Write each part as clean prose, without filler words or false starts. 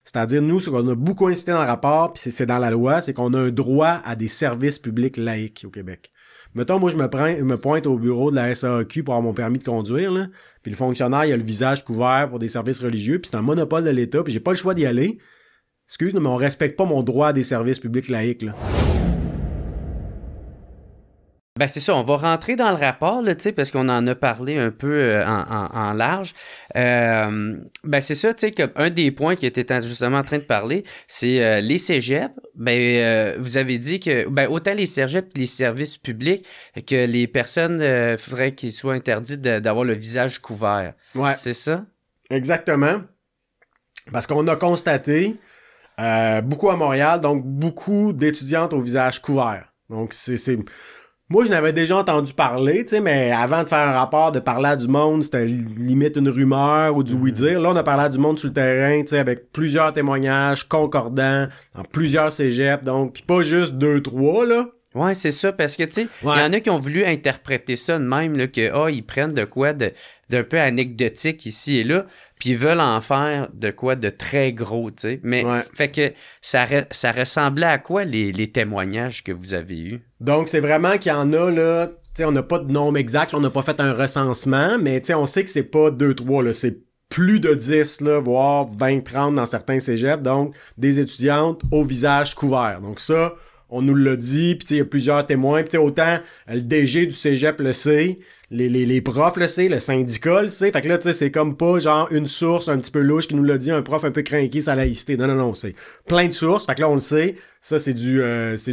C'est-à-dire, nous, ce qu'on a beaucoup incité dans le rapport, puis c'est dans la loi, c'est qu'on a un droit à des services publics laïques au Québec. Mettons, moi, je me pointe au bureau de la SAAQ pour avoir mon permis de conduire, là, puis le fonctionnaire, il a le visage couvert pour des services religieux, puis c'est un monopole de l'État, puis j'ai pas le choix d'y aller. Excuse, mais on respecte pas mon droit à des services publics laïques, là. Ben c'est ça, on va rentrer dans le rapport, là, tu sais, parce qu'on en a parlé un peu en large. Ben c'est ça, tu sais, un des points qui était justement en train de parler, c'est les cégeps. Vous avez dit que autant les cégeps que les services publics, que les personnes faudrait qu'ils soient interdits d'avoir le visage couvert. Ouais. C'est ça? Exactement. Parce qu'on a constaté beaucoup à Montréal, donc beaucoup d'étudiantes au visage couvert. Donc c'est... Moi, je n'avais déjà entendu parler, tu sais, mais avant de faire un rapport, de parler à du monde, c'était limite une rumeur ou du oui-dire. Là, on a parlé à du monde sur le terrain, tu sais, avec plusieurs témoignages concordants, dans plusieurs cégeps, donc, pis pas juste 2-3, là. Ouais, c'est ça, parce que, tu sais, il y en a qui ont voulu interpréter ça de même, là, que, ils prennent de quoi d'un peu anecdotique ici et là, puis ils veulent en faire de quoi de très gros, tu sais. Mais, fait que ça ressemblait à quoi les témoignages que vous avez eus? Donc, c'est vraiment qu'il y en a, là, tu sais, on n'a pas de nombre exact, on n'a pas fait un recensement, mais, tu sais, on sait que c'est pas 2-3, là, c'est plus de 10, là, voire 20-30 dans certains cégeps, donc, des étudiantes au visage couvert. Donc, ça... On nous l'a dit, puis il y a plusieurs témoins, puis autant le DG du cégep le sait, les profs le sait, le syndicat le sait, fait que là, tu sais, c'est comme pas genre une source un petit peu louche qui nous l'a dit, un prof un peu craqué sa laïcité. Non, c'est plein de sources, fait que là, on le sait, ça, c'est du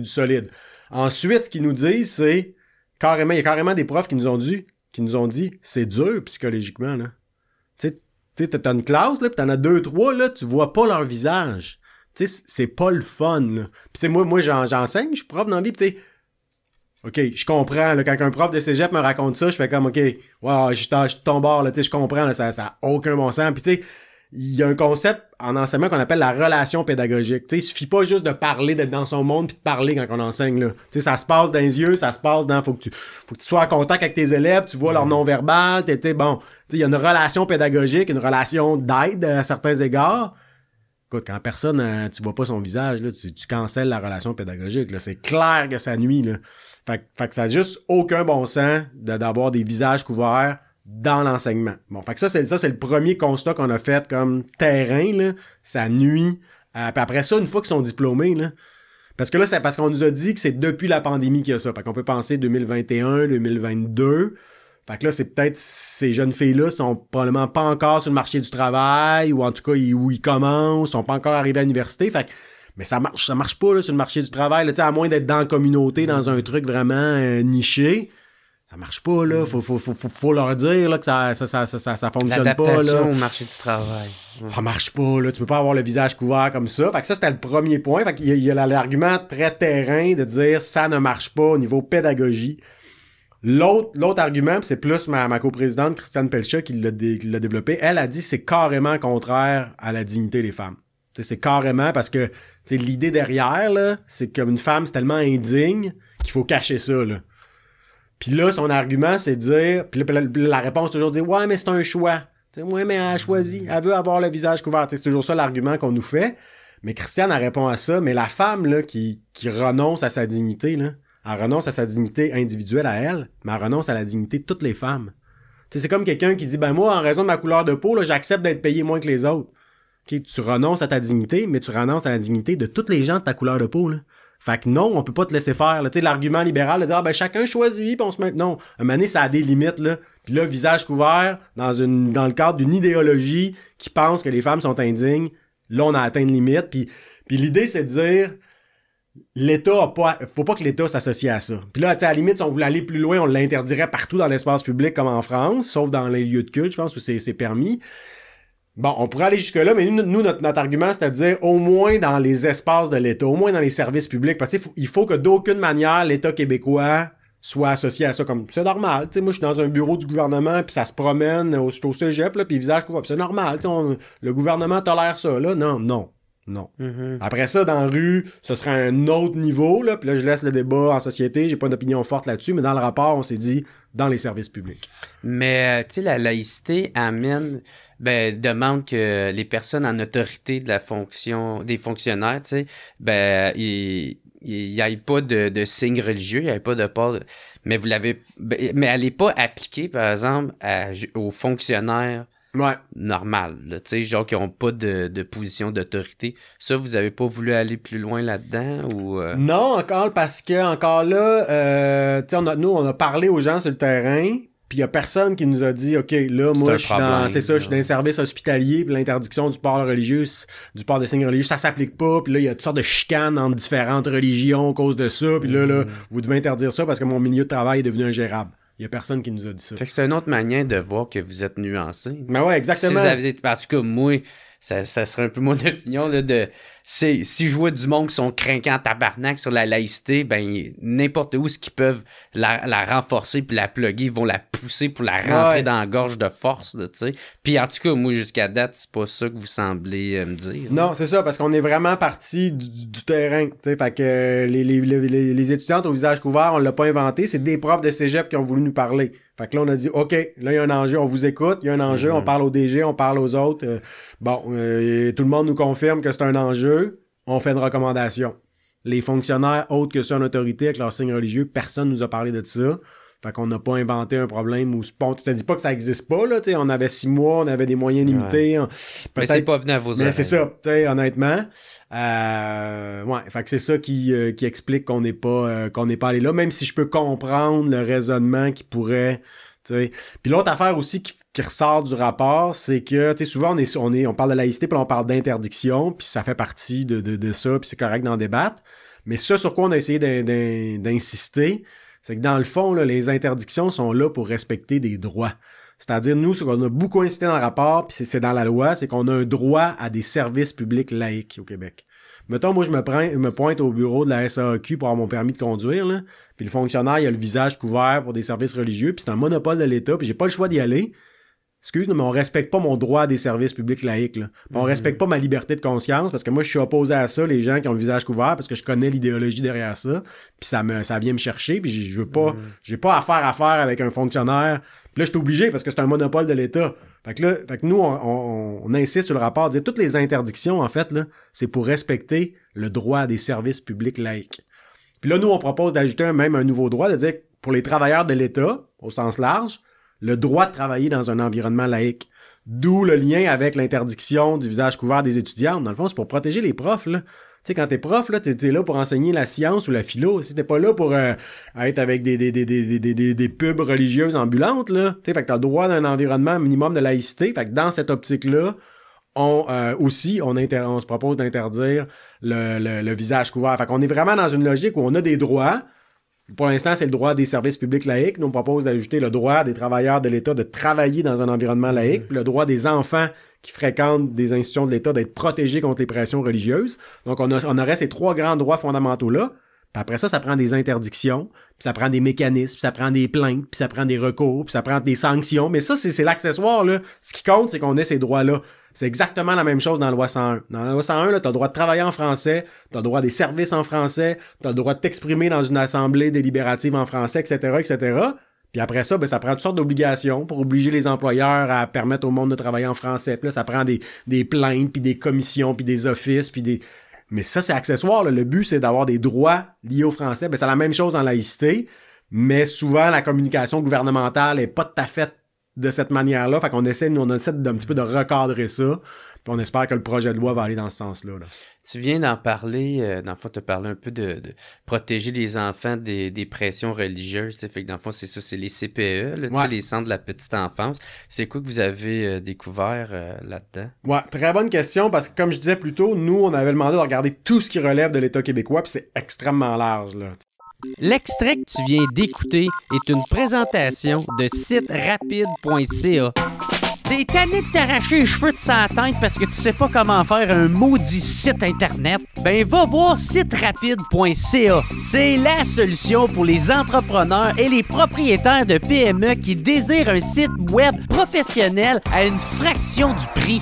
solide. Ensuite, ce qu'ils nous disent, c'est carrément, il y a carrément des profs qui nous ont dit, c'est dur psychologiquement, là. Tu sais, t'as une classe, là, pis t'en as 2-3, là, tu vois pas leur visage. Tu sais, c'est pas le fun, là. Pis moi, j'enseigne, je suis prof dans la vie, pis tu sais, OK, je comprends, là, quand un prof de cégep me raconte ça, je fais comme, OK, wow, je suis ton bord, là, tu sais, je comprends, là, ça a aucun bon sens. Pis tu sais, il y a un concept en enseignement qu'on appelle la relation pédagogique. Tu sais, il suffit pas juste de parler, d'être dans son monde, puis de parler quand on enseigne, là. Tu sais, ça se passe dans les yeux, ça se passe dans... Faut que tu sois en contact avec tes élèves, tu vois leur non-verbal, bon... Tu sais, il y a une relation pédagogique, une relation d'aide à certains égards. Écoute, quand personne, tu vois pas son visage, là, tu cancelles la relation pédagogique, là. C'est clair que ça nuit, là. Fait que ça a juste aucun bon sens d'avoir des visages couverts dans l'enseignement. Bon, fait que ça, c'est le premier constat qu'on a fait comme terrain, là. Ça nuit. Puis après ça, une fois qu'ils sont diplômés, là. Parce que là, c'est parce qu'on nous a dit que c'est depuis la pandémie qu'il y a ça. Fait qu'on peut penser 2021, 2022. Fait que là, c'est peut-être ces jeunes filles-là sont probablement pas encore sur le marché du travail, ou en tout cas, où ils commencent, sont pas encore arrivés à l'université. Fait que, mais ça marche pas, là, sur le marché du travail, là, tu sais, à moins d'être dans la communauté, dans un truc vraiment niché. Ça marche pas, là. Faut leur dire, là, que ça fonctionne pas, là. L'adaptation au marché du travail. Ouais. Ça marche pas, là. Tu peux pas avoir le visage couvert comme ça. Fait que ça, c'était le premier point. Fait qu'il y a l'argument très terrain de dire ça ne marche pas au niveau pédagogie. L'autre argument, c'est plus ma coprésidente Christiane Pelcha qui l'a développé. Elle a dit c'est carrément contraire à la dignité des femmes. T'sais, c'est carrément parce que l'idée derrière, là, c'est que comme une femme, c'est tellement indigne qu'il faut cacher ça, là. Puis là, son argument, c'est de dire... Puis la réponse, c'est toujours de dire « Ouais, mais c'est un choix. » Ouais, mais elle a choisi. Elle veut avoir le visage couvert. T'sais, c'est toujours ça l'argument qu'on nous fait. Mais Christiane, elle répond à ça. Mais la femme, là, qui renonce à sa dignité, là, elle renonce à sa dignité individuelle à elle, mais elle renonce à la dignité de toutes les femmes. T'sais, c'est comme quelqu'un qui dit « Ben moi, en raison de ma couleur de peau, là, j'accepte d'être payé moins que les autres. » Okay, tu renonces à ta dignité, mais tu renonces à la dignité de toutes les gens de ta couleur de peau, là. Fait que non, on peut pas te laisser faire, là. Tu sais, l'argument libéral de dire, ben, chacun choisit, pis on se met... Non. Un moment donné, ça a des limites, là. Puis là, visage couvert, dans le cadre d'une idéologie qui pense que les femmes sont indignes, là, on a atteint une limite. Puis l'idée, c'est de dire, faut pas que l'État s'associe à ça. Puis là, tu sais, à la limite, si on voulait aller plus loin, on l'interdirait partout dans l'espace public, comme en France, sauf dans les lieux de culte, je pense, où c'est permis. Bon, on pourrait aller jusque-là, mais nous notre argument, c'est à dire au moins dans les espaces de l'État, au moins dans les services publics, parce que il faut que d'aucune manière l'État québécois soit associé à ça. Comme c'est normal, tu sais, moi je suis dans un bureau du gouvernement, puis ça se promène au cégep, là, puis visage couvert, c'est normal, tu sais, le gouvernement tolère ça, là, non. Non. Mhm. Après ça, dans la rue, ce serait un autre niveau, là, puis là, je laisse le débat en société, j'ai pas d'opinion forte là-dessus, mais dans le rapport, on s'est dit, dans les services publics. Mais, tu sais, la laïcité demande que les personnes en autorité de la fonction, des fonctionnaires, tu sais, il n'y ait pas de signe religieux, il n'y ait pas de port. Mais mais elle n'est pas appliquée, par exemple, aux fonctionnaires Ouais. normaux, tu sais, genre qui n'ont pas de position d'autorité. Ça, vous avez pas voulu aller plus loin là-dedans ou Non, encore, parce que, encore là, tu sais, nous, on a parlé aux gens sur le terrain, puis il y a personne qui nous a dit, OK, là, moi, je suis je suis dans un service hospitalier, puis l'interdiction du port religieux, du port de signes religieux, ça s'applique pas, puis là, il y a toutes sortes de chicanes entre différentes religions à cause de ça, puis là, vous devez interdire ça parce que mon milieu de travail est devenu ingérable. Il y a personne qui nous a dit ça. Fait que c'est une autre manière de voir que vous êtes nuancé. Mais ouais, exactement. Si vous avez été, en tout cas, moi, ça serait un peu mon opinion là, si je vois du monde qui sont craquants en tabarnak sur la laïcité, ben n'importe où ce qu'ils peuvent la renforcer puis la plugger, ils vont la pousser pour la rentrer dans la gorge de force, tu sais. Puis en tout cas, moi jusqu'à date, c'est pas ça que vous semblez me dire. Non, c'est ça, parce qu'on est vraiment parti du terrain, tu sais, fait que les étudiantes au visage couvert, on l'a pas inventé, c'est des profs de cégep qui ont voulu nous parler. Fait que là, on a dit, OK, là, il y a un enjeu, on vous écoute, il y a un enjeu, on parle au DG, on parle aux autres. Tout le monde nous confirme que c'est un enjeu, on fait une recommandation. Les fonctionnaires autres que ceux en autorité avec leurs signes religieux, personne nous a parlé de ça. Fait qu'on n'a pas inventé un problème où tu te dis pas que ça existe pas, là, tu sais, on avait 6 mois, on avait des moyens limités. Mais c'est pas venu à vos oreilles. Mais c'est ça, tu sais, honnêtement. Fait que c'est ça qui explique qu'on n'est pas allé là, même si je peux comprendre le raisonnement qui pourrait, tu sais. Puis l'autre affaire aussi qui ressort du rapport, c'est que, tu sais, souvent on parle de laïcité, puis on parle d'interdiction, puis ça fait partie de ça, puis c'est correct d'en débattre. Mais ça sur quoi on a essayé d'insister, c'est que dans le fond, là, les interdictions sont là pour respecter des droits. C'est-à-dire, nous, ce qu'on a beaucoup insisté dans le rapport, puis c'est dans la loi, c'est qu'on a un droit à des services publics laïques au Québec. Mettons, moi, je me pointe au bureau de la SAQ pour avoir mon permis de conduire, là, puis le fonctionnaire, il a le visage couvert pour des services religieux, puis c'est un monopole de l'État, puis j'ai pas le choix d'y aller. Excuse-moi, mais on respecte pas mon droit à des services publics laïques, là. On respecte pas ma liberté de conscience, parce que moi, je suis opposé à ça, les gens qui ont le visage couvert, parce que je connais l'idéologie derrière ça, puis ça vient me chercher, puis je veux pas, j'ai pas affaire avec un fonctionnaire. Puis là, je suis obligé, parce que c'est un monopole de l'État. Fait que nous, on insiste sur le rapport, dire toutes les interdictions, en fait, là, c'est pour respecter le droit à des services publics laïques. Puis là, nous, on propose d'ajouter même un nouveau droit, de dire que pour les travailleurs de l'État, au sens large, le droit de travailler dans un environnement laïque. D'où le lien avec l'interdiction du visage couvert des étudiantes. Dans le fond, c'est pour protéger les profs, là. Tu sais, quand t'es prof, là, t'es là pour enseigner la science ou la philo. Si t'es pas là pour être avec des pubs religieuses ambulantes, là. Tu sais, fait que t'as le droit d'un environnement minimum de laïcité. Fait que dans cette optique-là, on se propose d'interdire le visage couvert. Fait qu'on est vraiment dans une logique où on a des droits. Pour l'instant, c'est le droit des services publics laïques. Nous, on propose d'ajouter le droit des travailleurs de l'État de travailler dans un environnement laïque, puis le droit des enfants qui fréquentent des institutions de l'État d'être protégés contre les pressions religieuses. Donc, on aurait ces 3 grands droits fondamentaux-là. Puis après ça prend des interdictions, puis ça prend des mécanismes, puis ça prend des plaintes, puis ça prend des recours, puis ça prend des sanctions. Mais ça, c'est l'accessoire, là. Ce qui compte, c'est qu'on ait ces droits-là. C'est exactement la même chose dans la loi 101. Dans la loi 101, là, t'as le droit de travailler en français, t'as le droit à des services en français, t'as le droit de t'exprimer dans une assemblée délibérative en français, etc., etc. Puis après ça, ça prend toutes sortes d'obligations pour obliger les employeurs à permettre au monde de travailler en français. Puis là, ça prend des plaintes, puis des commissions, puis des offices, puis des... Mais ça, c'est accessoire, là. Le but, c'est d'avoir des droits liés au français. C'est la même chose en laïcité, mais souvent, la communication gouvernementale est pas tout à fait de cette manière-là. Fait qu'on essaie d'un petit peu de recadrer ça. Puis on espère que le projet de loi va aller dans ce sens-là. Là. Tu viens d'en parler, dans le fond, tu as parlé un peu de protéger les enfants des pressions religieuses. Fait que dans le fond, c'est ça, c'est les CPE, là, les centres de la petite enfance. C'est quoi que vous avez découvert là-dedans? Ouais, très bonne question, parce que comme je disais plus tôt, nous, on avait le mandat de regarder tout ce qui relève de l'État québécois, puis c'est extrêmement large, là. L'extrait que tu viens d'écouter est une présentation de siterapide.ca. T'es tanné de t'arracher les cheveux de sa tête parce que tu sais pas comment faire un maudit site Internet? Ben, va voir siterapide.ca. C'est la solution pour les entrepreneurs et les propriétaires de PME qui désirent un site web professionnel à une fraction du prix.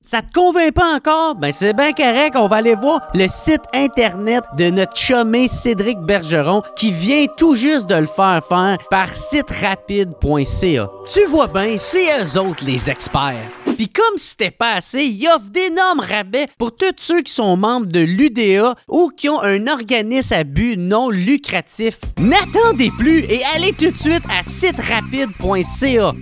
Ça te convainc pas encore? Ben c'est bien correct, on va aller voir le site internet de notre chumé Cédric Bergeron qui vient tout juste de le faire par siterapide.ca. Tu vois bien, c'est eux autres les experts. Puis comme si c'était pas assez, ils offrent d'énormes rabais pour tous ceux qui sont membres de l'UDA ou qui ont un organisme à but non lucratif. N'attendez plus et allez tout de suite à siterapide.ca.